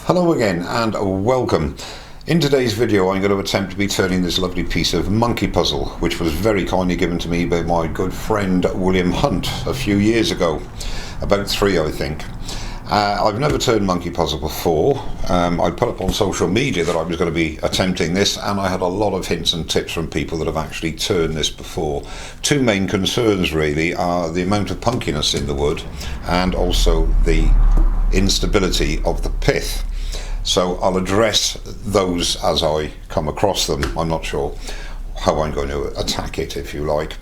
Hello again and welcome. In today's video I'm going to attempt to be turning this lovely piece of monkey puzzle, which was very kindly given to me by my good friend William Hunt a few years ago, about 3 I think. I've never turned monkey puzzle before. I put up on social media that I was going to be attempting this, and I had a lot of hints and tips from people that have actually turned this before. Two main concerns really are the amount of punkiness in the wood and also the instability of the pith. So I'll address those as I come across them. I'm not sure how I'm going to attack it, if you like.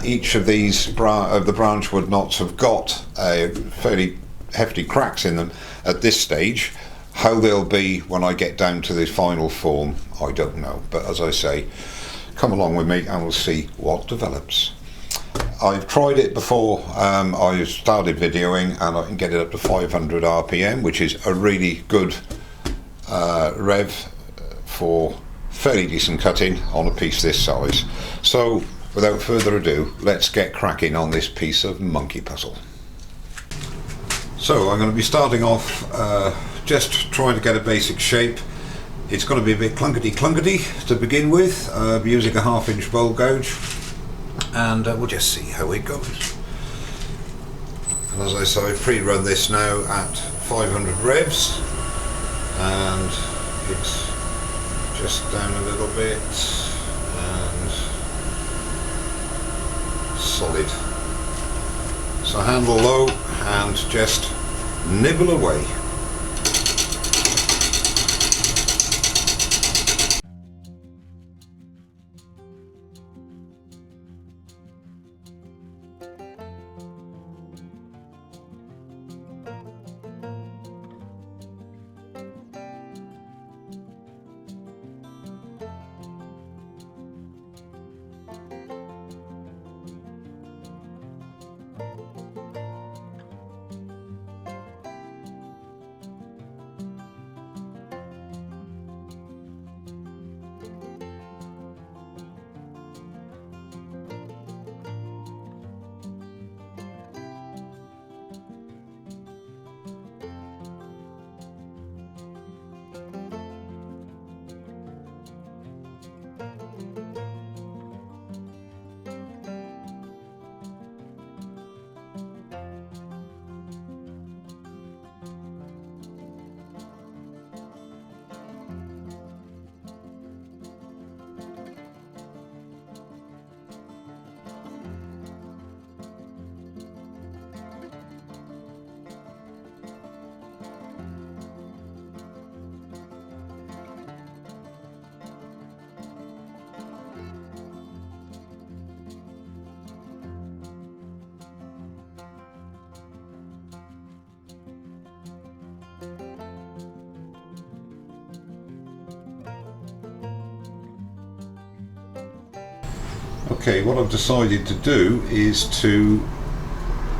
Each of these of the branch wood knots have got a fairly hefty cracks in them at this stage. How they'll be when I get down to the final form, I don't know. But as I say, come along with me and we'll see what develops. I've tried it before. I started videoing and I can get it up to 500 RPM, which is a really good rev for fairly decent cutting on a piece this size. So without further ado, let's get cracking on this piece of monkey puzzle. So I'm going to be starting off just trying to get a basic shape. It's going to be a bit clunkety to begin with. I'll be using a 1/2 inch bowl gouge, and we'll just see how it goes. And as I say, I've pre-run this now at 500 revs, and it's just down a little bit and solid. So handle low and just nibble away. Okay, what I've decided to do is to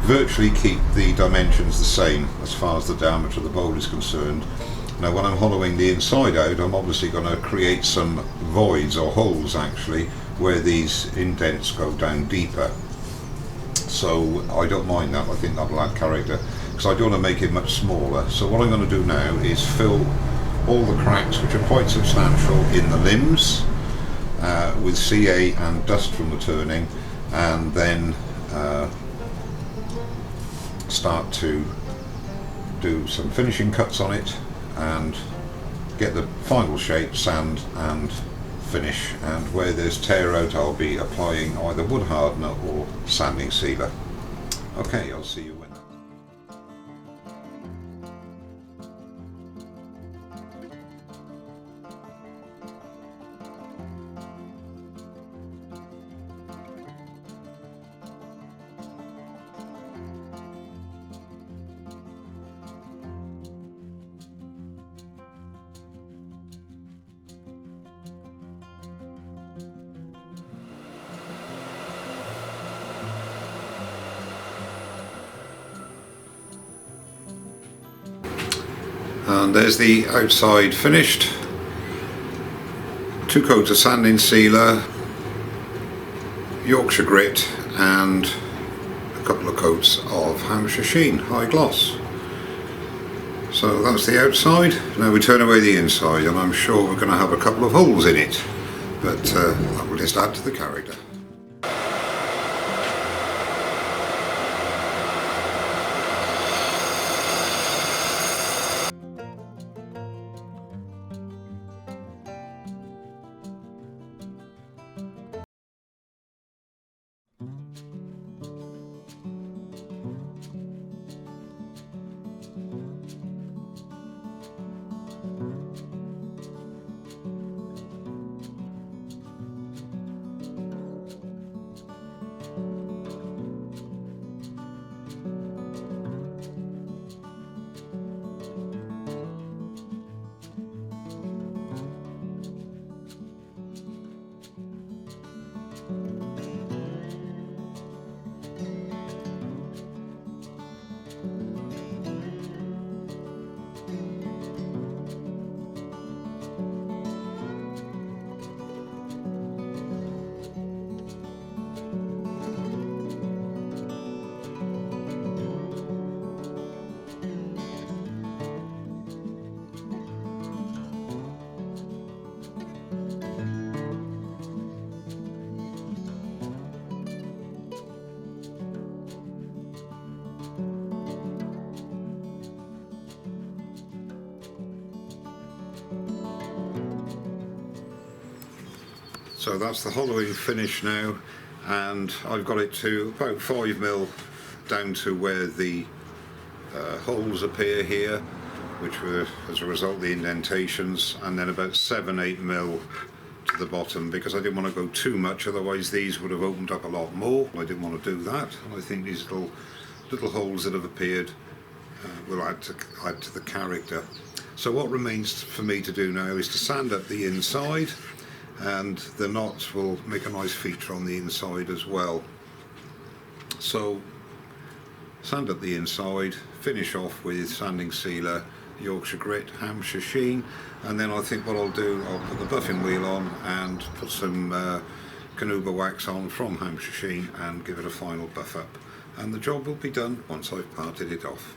virtually keep the dimensions the same as far as the diameter of the bowl is concerned. Now when I'm hollowing the inside out, I'm obviously going to create some voids, or holes actually, where these indents go down deeper. So I don't mind that. I think that'll add character, because I don't want to make it much smaller. So what I'm going to do now is fill all the cracks, which are quite substantial, in the limbs with CA and dust from the turning, and then start to do some finishing cuts on it and get the final shape, sand and finish. And where there's tear out, I'll be applying either wood hardener or sanding sealer. Okay, I'll see you when that. And there's the outside finished. 2 coats of sanding sealer, Yorkshire grit and a couple of coats of Hampshire sheen high gloss. So that's the outside. Now we turn away the inside, and I'm sure we're going to have a couple of holes in it, but that will just add to the character. So that's the hollowing finish now, and I've got it to about 5mm down to where the holes appear here, which were as a result of the indentations, and then about 7-8mm to the bottom, because I didn't want to go too much, otherwise these would have opened up a lot more. I didn't want to do that, and I think these little holes that have appeared will add to the character. So what remains for me to do now is to sand up the inside, and the knots will make a nice feature on the inside as well. So sand up the inside, finish off with sanding sealer, Yorkshire grit, Hampshire sheen, and then I think what I'll do, I'll put the buffing wheel on and put some Canuba wax on from Hampshire sheen and give it a final buff up, and the job will be done once I've parted it off.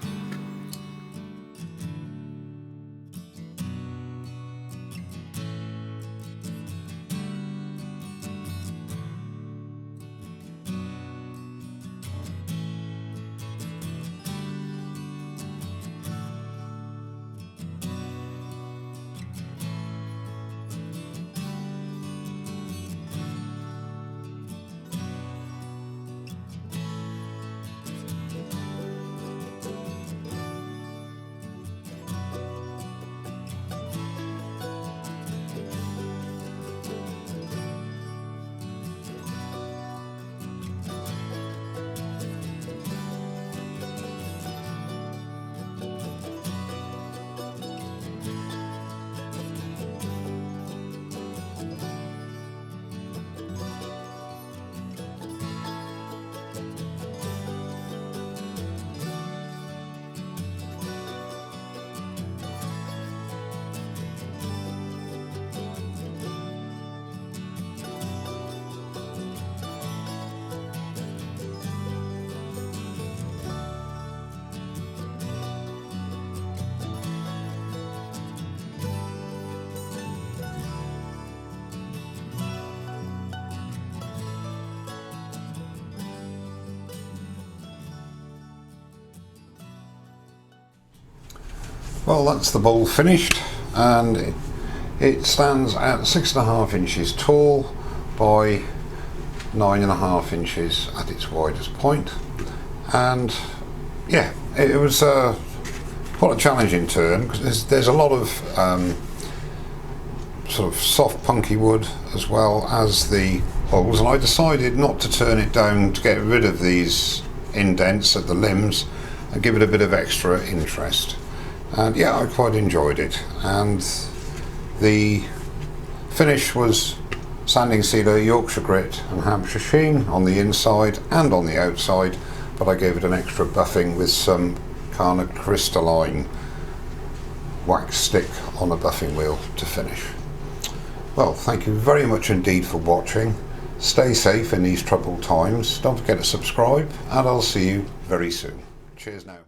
Well, that's the bowl finished, and it stands at 6.5 inches tall by 9.5 inches at its widest point. And yeah, it was quite a challenging turn, because there's a lot of sort of soft punky wood as well as the holes, and I decided not to turn it down to get rid of these indents at the limbs and give it a bit of extra interest. And yeah, I quite enjoyed it, and the finish was sanding sealer, Yorkshire grit and Hampshire sheen on the inside and on the outside, but I gave it an extra buffing with some kind of crystalline wax stick on a buffing wheel to finish. Well, thank you very much indeed for watching. Stay safe in these troubled times. Don't forget to subscribe, and I'll see you very soon. Cheers now.